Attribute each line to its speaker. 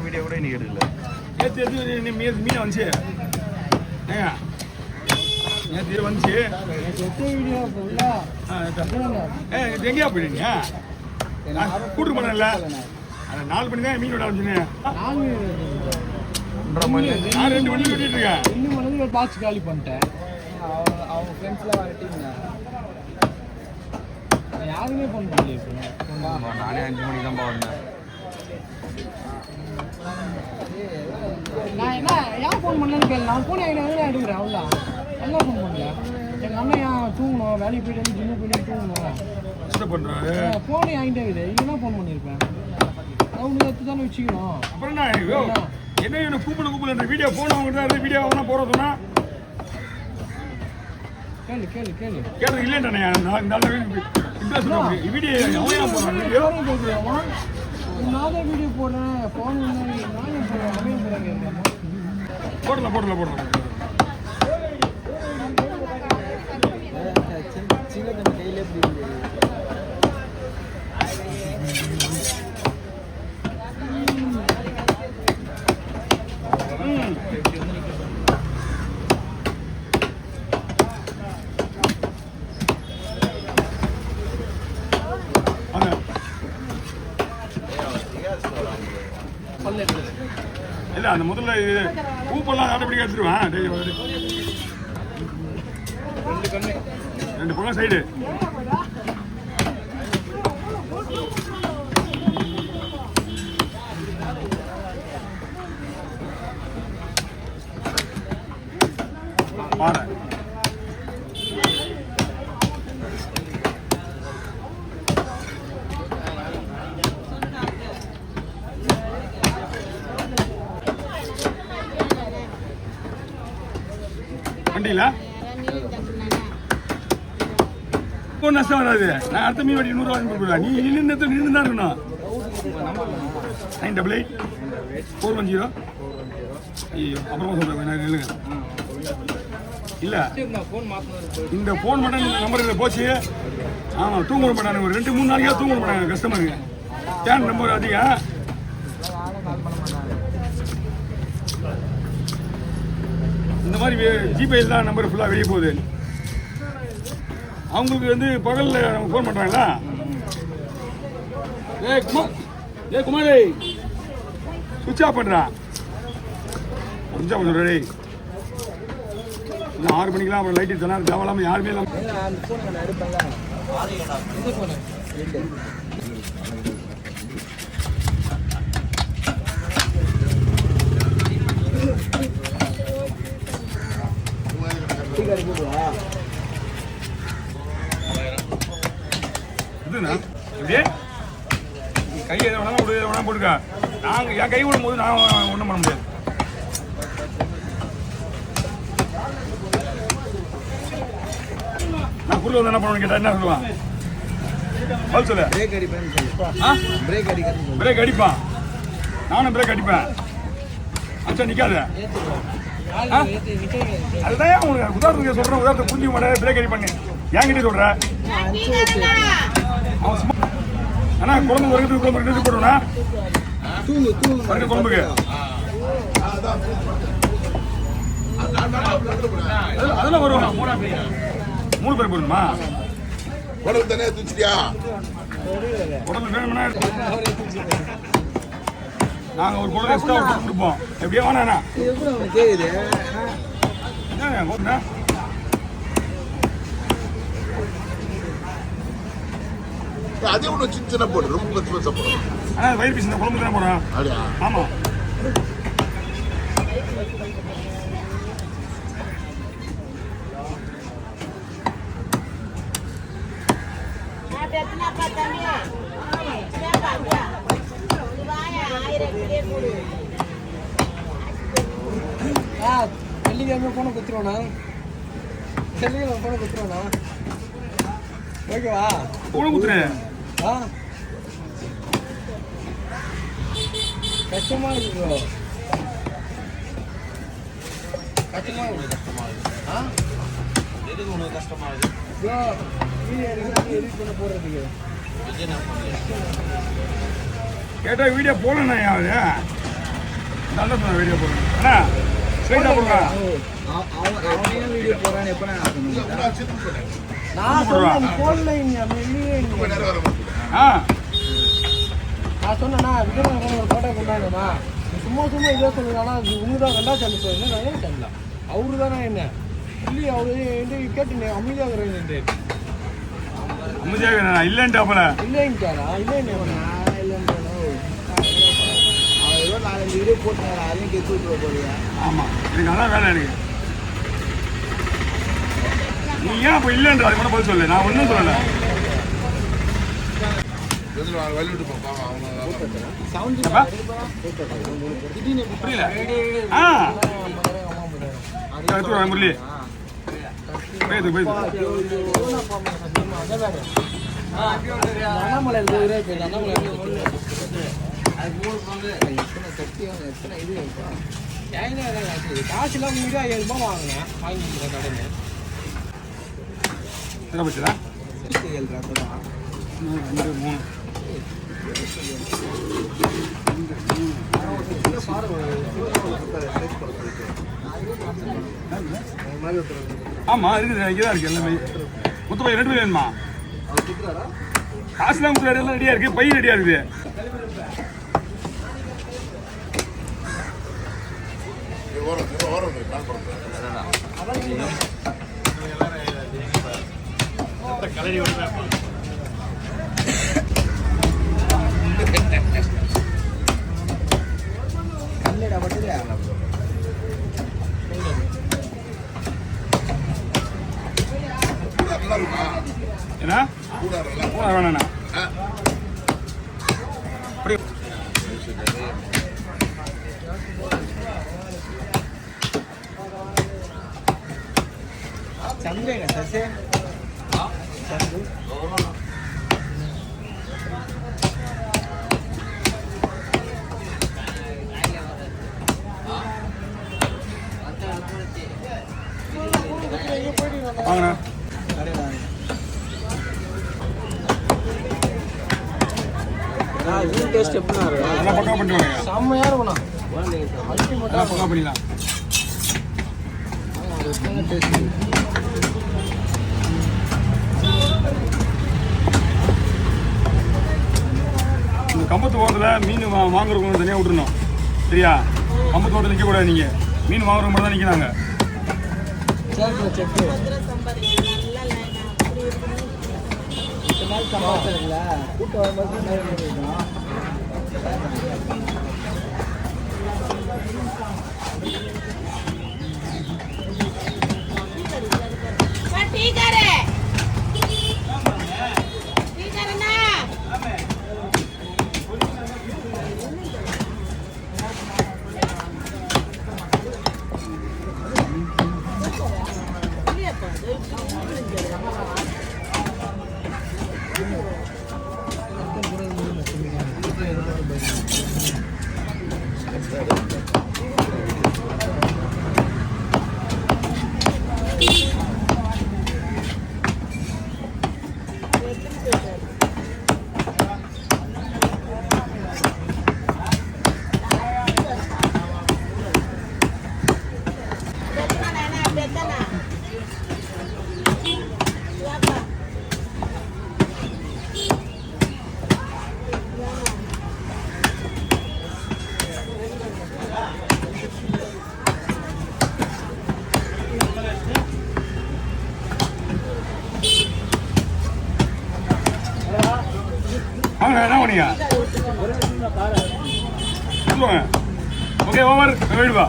Speaker 1: Video கூட இன்னைக்கு எடுக்கல.
Speaker 2: மீன் வந்துச்சு நேற்று வந்துச்சு. எங்கேயா போயிட்டீங்க? கூட்டு போனல அந்த 4 மணி தான் மீன் விட ஆரம்பிச்சுனேன்.
Speaker 1: 1:30 மணி.
Speaker 2: நான் 2 மணிக்கு விட்டுட்டு இருக்கேன்.
Speaker 3: 2 மணிக்கு ஒரு பாக்ஸ் காலி பண்ணிட்டேன். அவங்க ஃப்ரெண்ட்ஸ்லாம் வரட்டீங்க. யாருமே ஃபோன் பண்ணல.
Speaker 1: நானே 5 மணிக்கு தான் வந்தேன்.
Speaker 3: நான் என்ன ஏன் ஃபோன் பண்ணலன்னு கேள்வி. நான் ஃபோன் எடுக்கிறேன். அவ்வளோ நல்லா ஃபோன் பண்ணல. எங்கள் அண்ணன் ஏன் தூங்கணும், வேலைக்கு போயிட்டு வந்து ஜிம்மு போயிட்டு தூங்கணும்
Speaker 2: பண்ணுறாரு.
Speaker 3: ஃபோனே வாங்கிட்டே இருக்குது. இங்கே தான் ஃபோன் பண்ணியிருப்பேன். அவங்க எடுத்து தானே வச்சுக்கணும்.
Speaker 2: அப்புறம் என்ன என்ன கூப்பிட வீடியோ ஃபோன் அவங்க வீடியோ அவனா போகிறோம் சொன்னா
Speaker 3: கேளு
Speaker 2: கேட்டது இல்லைன்றானே. இந்த வீடியோ அவன் போடுறான்.
Speaker 3: நான் தான் வீடியோ போடுறேன். ஃபோன்
Speaker 2: போடல
Speaker 3: சின்ன தம்பி கையிலே பிடிக்கும்.
Speaker 1: இல்ல அந்த முதல்ல பூப்பெல்லாம் ஆட்டோமேட்டிக்கா எடுத்துருவேன். 2 பக்கம் சைடு பாரு. வண்டியில நஷ்டம் வராது. நான் அடுத்த மீன் வட்டி 100 ரூபாய் கொடுக்குறேன். நீ நின்று தான் இருக்கணும். 988 410. ஐயோ அப்புறமா சொல்றேன். இல்லைங்க இல்ல இந்த போன் மட்டும் இந்த நம்பர் போச்சு. ஆமா தூங்க விட மாட்டாங்க. ஒரு 2-3 நாளைக்கா தூங்க விட மாட்டாங்க கஸ்டமருக்கு. ஸ்கேன் நம்பர் அதிகம். இந்த மாதிரி ஜிபேயில் தான் நம்பர் ஃபுல்லாக வெளியே போகுது. அவங்களுக்கு வந்து பகலில் அவங்க ஃபோன் பண்ணுறாங்களா? குமாரி சுவிட்ச் ஆஃப் பண்ணுறான். சுவிட்ச் ஆஃப் பண்ணுறே. இன்னும் 6 மணிக்கெலாம் அப்புறம் லைட் எடுத்தனா தேவையில்லாமல் யாருமே இல்லாமல் இதுண்ணா இப்படியே கை எதை வேணாலும் போட்டுக்க. நாங்கள் என் கை விடும் போது நான் ஒன்றும் பண்ண முடியாது. நான் குறுக்க வந்து என்ன பண்ணுவேன்னு கேட்டால் என்ன சொல்லுவான்? சொல்லு. பிரேக் அடிப்பான். நானும் பிரேக் அடிப்பேன். அச்சா நிற்காத. அதுதான் உனக்கு உதாரணத்துக்கு சொல்கிறேன். உதாரணத்தை புரிஞ்சுக்க மாட்டேன். பிரேக் அடிப்பாங்க. என்கிட்ட சொல்கிறேன். அண்ணா குழம்பு வருகிறதுக்கு குழம்பு 2 போடுவேண்ணா. குழம்புக்கு அதெல்லாம் வரும். 3 பேர் போடணுமா? உடல் தானே தூச்சிட்டியா? உடல் வேணும்னா நாங்கள் ஒரு குடல் எக்ஸ்ட்ரா கொடுப்போம். எப்படியா வேணாண்ணா என்ன
Speaker 4: அதே ஒன்று சின்ன போடு. ரொம்ப பெருசா போடும்.
Speaker 1: ஆனால் வயிறு பீஸ் இந்த குழம்பு தானே போடுறேன். ஆமாம்
Speaker 3: வெள்ளிக்கிழமை போன குத்துருவோண்ணா. வெள்ளிக்கிழமை போன குத்துருவோண்ணா. ஓகேவா?
Speaker 1: போன குத்துறேன்.
Speaker 3: கஷ்டமா இருக்கு ப்ரோ. கஷ்டமா இருக்கு. எதுக்கு உனக்கு கஷ்டமா இருக்கு ப்ரோ? வீடியோ எடுக்கிறது எடிட் பண்ண போடுறதுக்கு
Speaker 2: கேட்டா வீடியோ போடணும் யாரு நல்ல சொன்ன வீடியோ போடணும் அண்ணா ஸ்ட்ரைட்டாக போடுங்க
Speaker 3: அவனே வீடியோ போறான்னு எப்ப நான்
Speaker 4: சொன்னேன்
Speaker 3: நான் சொன்னேன் போடல இல்லையே
Speaker 2: ஆ
Speaker 3: நான் சொன்னேன்னா விஜயகாந்த் ஒரு ஃபோட்டோ கொண்டாடுமா சும்மா சும்மா இதே சொல்லுறானா உங்களுக்கு தான் ரெண்டா சேனல் சார் என்ன நிறைய சேனல் அவரு தானே என்ன இல்லையே அவரு கேட்டுனே அமைதியாக இருக்கிறேன்
Speaker 2: அமைதியாக இல்லைன்ட்டாப்பல
Speaker 3: இல்லைன்ட்டாரா இல்லைன்னு அவர் ஏதோ 4-5 வீடியோ போட்டாரா அதையும் கெத்து விட்டுருவ போறியா
Speaker 2: ஆமாம் எனக்கு அதான் வேலை எனக்கு நீ ஏன் அப்போ இல்லைன்ற அது கூட பதில் சொல்லு நான் ஒன்றும் சொல்லலை
Speaker 4: வழிவிட்டு போப்பாங்க அவங்க
Speaker 2: புரியல ஆ எடுத்துருவா முரளி போயிது போயிது
Speaker 3: அண்ணாமலை அண்ணாமலை காசு எல்லாம் 5000 ரூபாய் வாங்கினேன் வாங்கிக்கிறேன் கடையில்
Speaker 2: எதை பச்சுதா 2 3 ஆமா இருக்குது இங்கதான் இருக்கு எல்லாமே முத்து 2 பேர் வேணுமா காசுலாம் கொடுக்குறாரு எல்லாம் ரெடியா இருக்கு பை ரெடியா இருக்குது
Speaker 4: ஓரம் கால் பண்ணுறேன்
Speaker 3: கல்லடா பட்டுது
Speaker 2: என்ன கூட வேணாண்ணா
Speaker 3: சந்தைங்க சசே சந்து
Speaker 2: வாங்கண்ணா
Speaker 3: டேஸ்ட் எப்படின்னா
Speaker 2: நல்லா பக்கா பண்ணிட்டு வாங்க
Speaker 3: செம்மையா இருக்கும்ண்ணா
Speaker 2: நல்லா பக்கா பண்ணிடலாம் இந்த கம்பத்து ஓரத்தில் மீன் வாங்குறவங்க தனியாக விட்டுருணும் சரியா கம்பத்து ஓரத்தில் நிற்கக்கூடாது நீங்கள் மீன் வாங்குறவங்க மட்டும் தான் நிற்கிறாங்க
Speaker 3: கூட்டம் வரும்போது
Speaker 5: ठीक है रे ठीक है ना
Speaker 2: வாங்க என்ன பண்ணீங்க சொல்லுவாங்க ஓகே ஓவர் போயிடுவா